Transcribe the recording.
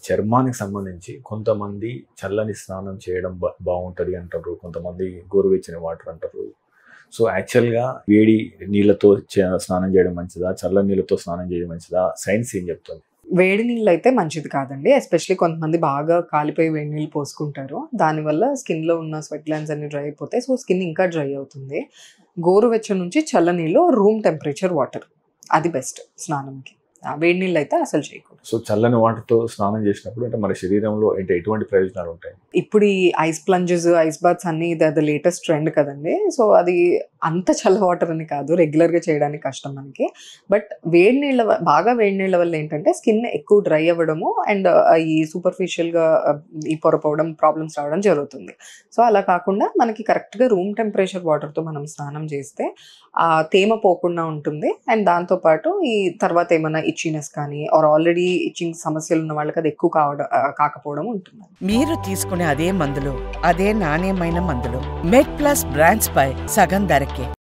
చర్మానికి సంబంధించి కొంతమంది చల్లని స్నానం చేయడం బాగుంటుంది అంటారు, కొంతమంది గోరువెచ్చని వాటర్ అంటారు. సో యాక్చువల్గా వేడి నీళ్ళతో స్నానం చేయడం మంచిదా, చల్లని నీళ్ళతో స్నానం చేయడం మంచిదా, సైన్స్ ఏం చెప్తుంది? వేడి నీళ్ళు అయితే మంచిది కాదండి. ఎస్పెషల్లీ కొంతమంది బాగా కాలిపోయి వేడి నీళ్ళు పోసుకుంటారు. దానివల్ల స్కిన్‌లో ఉన్న స్వెట్ గ్లాండ్స్ అన్నీ డ్రై అయిపోతాయి. సో, స్కిన్ ఇంకా డ్రై అవుతుంది. గోరువెచ్చని నుంచి చల్ల నీళ్ళు, రూమ్ టెంపరేచర్ వాటర్ అది బెస్ట్ స్నానంకి. వేడి నీళ్ళు అయితే అసలు చేయకూడదు. సో చల్లని వాటర్తో స్నానం చేసినప్పుడు అంటే మన శరీరంలో అంటే ఎటువంటి ప్రయోజనాలు ఉంటాయి? ఇప్పుడు ఈ ఐస్ ప్లంజెస్, ఐస్ బాత్స్ అన్నీ ఇది లేటెస్ట్ ట్రెండ్ కదండీ. సో, అది అంత చల్ల వాటర్ అని కాదు. రెగ్యులర్‌గా చేయడానికి కష్టం మనకి. బట్ బాగా వేడి నీళ్ళ వల్ల ఏంటంటే స్కిన్ ఎక్కువ డ్రై అవ్వడము అండ్ ఈ సూపర్ఫిషియల్‌గా ఈ పొర పోవడం, ప్రాబ్లమ్స్ రావడం జరుగుతుంది. సో, అలా కాకుండా మనకి కరెక్ట్‌గా రూమ్ టెంపరేచర్ వాటర్‌తో మనం స్నానం చేస్తే తేమ పోకుండా ఉంటుంది. అండ్ దాంతో పాటు ఈ తర్వాత ఏమన్నా ఇచ్చింగ్‌నెస్ కానీ ఆర్ ఆల్రెడీ ఇచ్చింగ్ సమస్యలు ఉన్న వాళ్ళకి అది ఎక్కువ కాకపోవడం ఉంటుంది. మీరు తీసుకునే అదే మందులు, అదే నాణ్యమైన మందులు మెడ్ ప్లస్ బ్రాండ్స్ పై సగం ధరకే.